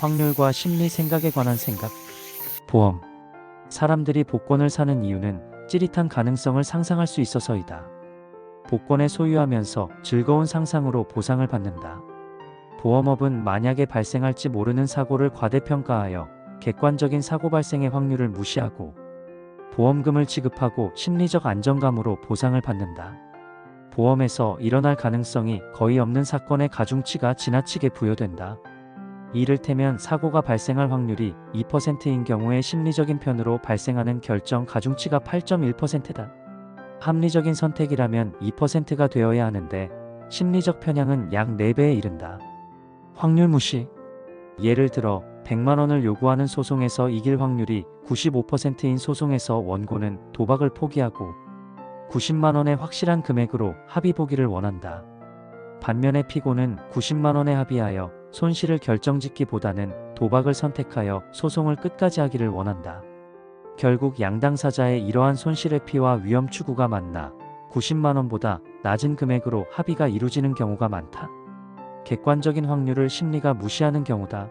확률과 심리 생각에 관한 생각. 보험. 사람들이 복권을 사는 이유는 찌릿한 가능성을 상상할 수 있어서이다. 복권을 소유하면서 즐거운 상상으로 보상을 받는다. 보험업은 만약에 발생할지 모르는 사고를 과대평가하여 객관적인 사고 발생의 확률을 무시하고 보험금을 지급하고 심리적 안정감으로 보상을 받는다. 보험에서 일어날 가능성이 거의 없는 사건의 가중치가 지나치게 부여된다. 이를테면 사고가 발생할 확률이 2%인 경우에 심리적인 편으로 발생하는 결정 가중치가 8.1%다. 합리적인 선택이라면 2%가 되어야 하는데 심리적 편향은 약 4배에 이른다. 확률 무시. 예를 들어 100만원을 요구하는 소송에서 이길 확률이 95%인 소송에서 원고는 도박을 포기하고 90만원의 확실한 금액으로 합의 보기를 원한다. 반면에 피고는 90만원에 합의하여 손실을 결정짓기보다는 도박을 선택하여 소송을 끝까지 하기를 원한다. 결국 양당사자의 이러한 손실의 피와 위험 추구가 만나 90만원보다 낮은 금액으로 합의가 이루어지는 경우가 많다. 객관적인 확률을 심리가 무시하는 경우다.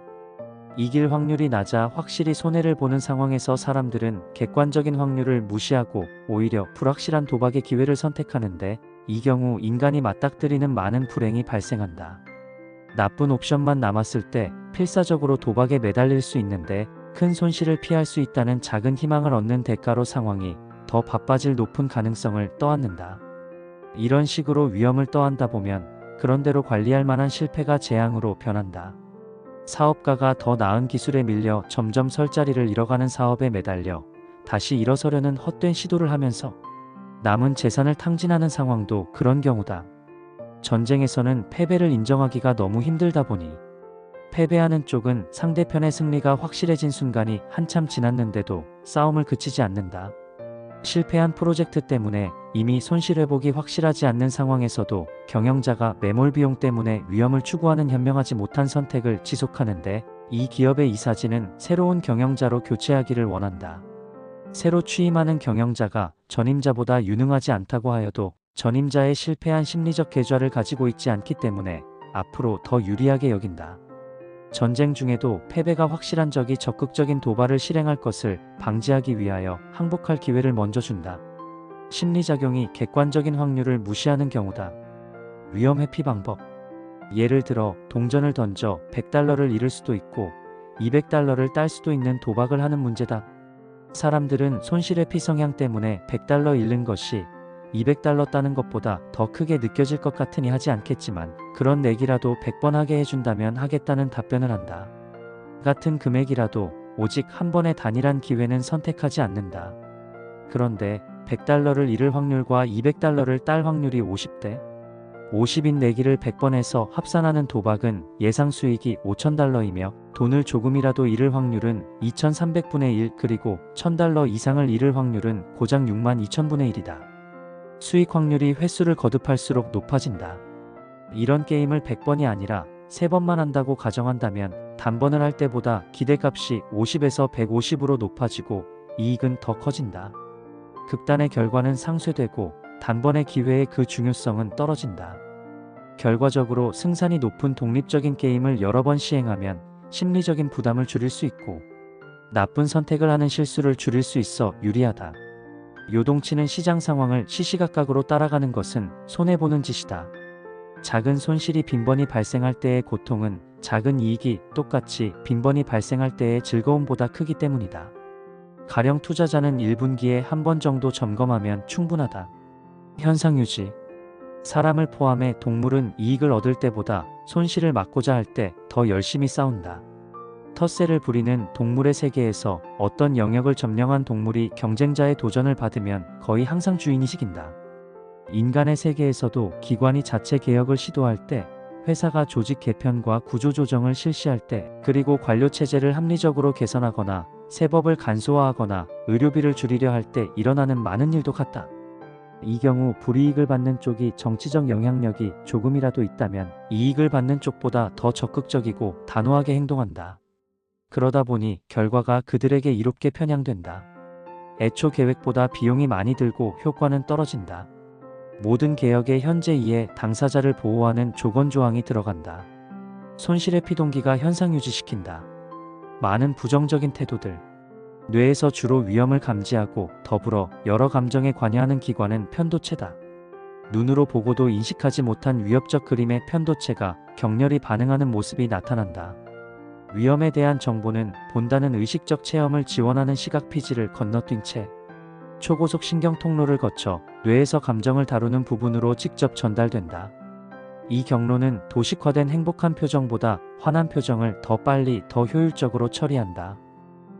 이길 확률이 낮아 확실히 손해를 보는 상황에서 사람들은 객관적인 확률을 무시하고 오히려 불확실한 도박의 기회를 선택하는데, 이 경우 인간이 맞닥뜨리는 많은 불행이 발생한다. 나쁜 옵션만 남았을 때 필사적으로 도박에 매달릴 수 있는데 큰 손실을 피할 수 있다는 작은 희망을 얻는 대가로 상황이 더 바빠질 높은 가능성을 떠안는다. 이런 식으로 위험을 떠안다 보면 그런대로 관리할 만한 실패가 재앙으로 변한다. 사업가가 더 나은 기술에 밀려 점점 설 자리를 잃어가는 사업에 매달려 다시 일어서려는 헛된 시도를 하면서 남은 재산을 탕진하는 상황도 그런 경우다. 전쟁에서는 패배를 인정하기가 너무 힘들다 보니 패배하는 쪽은 상대편의 승리가 확실해진 순간이 한참 지났는데도 싸움을 그치지 않는다. 실패한 프로젝트 때문에 이미 손실 회복이 확실하지 않는 상황에서도 경영자가 매몰 비용 때문에 위험을 추구하는 현명하지 못한 선택을 지속하는데, 이 기업의 이사진은 새로운 경영자로 교체하기를 원한다. 새로 취임하는 경영자가 전임자보다 유능하지 않다고 하여도 전임자의 실패한 심리적 계좌를 가지고 있지 않기 때문에 앞으로 더 유리하게 여긴다. 전쟁 중에도 패배가 확실한 적이 적극적인 도발을 실행할 것을 방지하기 위하여 항복할 기회를 먼저 준다. 심리작용이 객관적인 확률을 무시하는 경우다. 위험 회피 방법. 예를 들어 동전을 던져 100달러를 잃을 수도 있고 200달러를 딸 수도 있는 도박을 하는 문제다. 사람들은 손실 회피 성향 때문에 100달러 잃는 것이 200달러 따는 것보다 더 크게 느껴질 것 같으니 하지 않겠지만, 그런 내기라도 100번 하게 해준다면 하겠다는 답변을 한다. 같은 금액이라도 오직 한 번의 단일한 기회는 선택하지 않는다. 그런데 100달러를 잃을 확률과 200달러를 딸 확률이 50대 50인 내기를 100번 해서 합산하는 도박은 예상 수익이 5,000달러이며 돈을 조금이라도 잃을 확률은 2300분의 1, 그리고 1000달러 이상을 잃을 확률은 고작 62,000분의 1이다. 수익 확률이 횟수를 거듭할수록 높아진다. 이런 게임을 100번이 아니라 3번만 한다고 가정한다면 단번을 할 때보다 기대값이 50에서 150으로 높아지고 이익은 더 커진다. 극단의 결과는 상쇄되고 단번의 기회의 그 중요성은 떨어진다. 결과적으로 승산이 높은 독립적인 게임을 여러 번 시행하면 심리적인 부담을 줄일 수 있고 나쁜 선택을 하는 실수를 줄일 수 있어 유리하다. 요동치는 시장 상황을 시시각각으로 따라가는 것은 손해보는 짓이다. 작은 손실이 빈번히 발생할 때의 고통은 작은 이익이 똑같이 빈번히 발생할 때의 즐거움보다 크기 때문이다. 가령 투자자는 1분기에 한 번 정도 점검하면 충분하다. 현상 유지. 사람을 포함해 동물은 이익을 얻을 때보다 손실을 막고자 할 때 더 열심히 싸운다. 텃세를 부리는 동물의 세계에서 어떤 영역을 점령한 동물이 경쟁자의 도전을 받으면 거의 항상 주인이 이긴다. 인간의 세계에서도 기관이 자체 개혁을 시도할 때, 회사가 조직 개편과 구조 조정을 실시할 때, 그리고 관료 체제를 합리적으로 개선하거나 세법을 간소화하거나 의료비를 줄이려 할 때 일어나는 많은 일도 같다. 이 경우 불이익을 받는 쪽이 정치적 영향력이 조금이라도 있다면 이익을 받는 쪽보다 더 적극적이고 단호하게 행동한다. 그러다 보니 결과가 그들에게 이롭게 편향된다. 애초 계획보다 비용이 많이 들고 효과는 떨어진다. 모든 개혁의 현재 이에 당사자를 보호하는 조건조항이 들어간다. 손실의 피동기가 현상 유지시킨다. 많은 부정적인 태도들. 뇌에서 주로 위험을 감지하고 더불어 여러 감정에 관여하는 기관은 편도체다. 눈으로 보고도 인식하지 못한 위협적 그림에 편도체가 격렬히 반응하는 모습이 나타난다. 위험에 대한 정보는 본다는 의식적 체험을 지원하는 시각 피지를 건너뛴 채 초고속 신경 통로를 거쳐 뇌에서 감정을 다루는 부분으로 직접 전달된다. 이 경로는 도식화된 행복한 표정보다 화난 표정을 더 빨리 더 효율적으로 처리한다.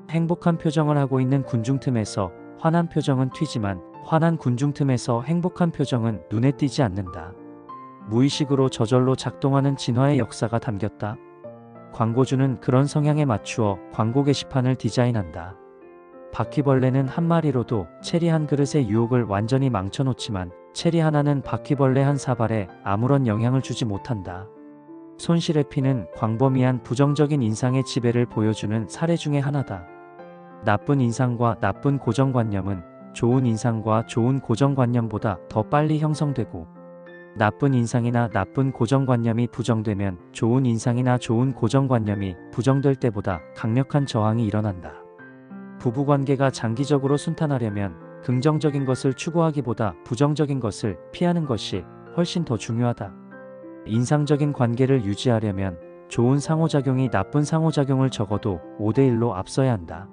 행복한 표정을 하고 있는 군중 틈에서 화난 표정은 튀지만 화난 군중 틈에서 행복한 표정은 눈에 띄지 않는다. 무의식으로 저절로 작동하는 진화의 역사가 담겼다. 광고주는 그런 성향에 맞추어 광고 게시판을 디자인한다. 바퀴벌레는 한 마리로도 체리 한 그릇의 유혹을 완전히 망쳐놓지만 체리 하나는 바퀴벌레 한 사발에 아무런 영향을 주지 못한다. 손실의 피는 광범위한 부정적인 인상의 지배를 보여주는 사례 중의 하나다. 나쁜 인상과 나쁜 고정관념은 좋은 인상과 좋은 고정관념보다 더 빨리 형성되고, 나쁜 인상이나 나쁜 고정관념이 부정되면 좋은 인상이나 좋은 고정관념이 부정될 때보다 강력한 저항이 일어난다. 부부관계가 장기적으로 순탄하려면 긍정적인 것을 추구하기보다 부정적인 것을 피하는 것이 훨씬 더 중요하다. 인상적인 관계를 유지하려면 좋은 상호작용이 나쁜 상호작용을 적어도 5대1로 앞서야 한다.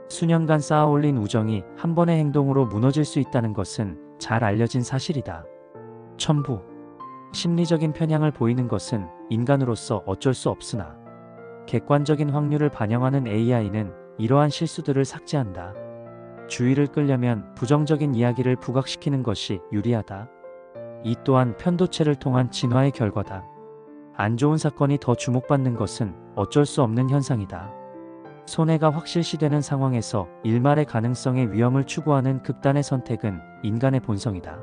수년간 쌓아올린 우정이 한 번의 행동으로 무너질 수 있다는 것은 잘 알려진 사실이다. 첨부. 심리적인 편향을 보이는 것은 인간으로서 어쩔 수 없으나 객관적인 확률을 반영하는 AI는 이러한 실수들을 삭제한다. 주의를 끌려면 부정적인 이야기를 부각시키는 것이 유리하다. 이 또한 편도체를 통한 진화의 결과다. 안 좋은 사건이 더 주목받는 것은 어쩔 수 없는 현상이다. 손해가 확실시되는 상황에서 일말의 가능성의 위험을 추구하는 극단의 선택은 인간의 본성이다.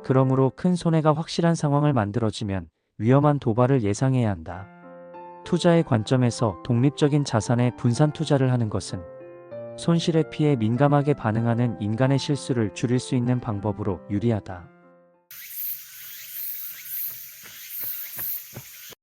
그러므로 큰 손해가 확실한 상황을 만들어지면 위험한 도발을 예상해야 한다. 투자의 관점에서 독립적인 자산에 분산 투자를 하는 것은 손실의 피해 민감하게 반응하는 인간의 실수를 줄일 수 있는 방법으로 유리하다.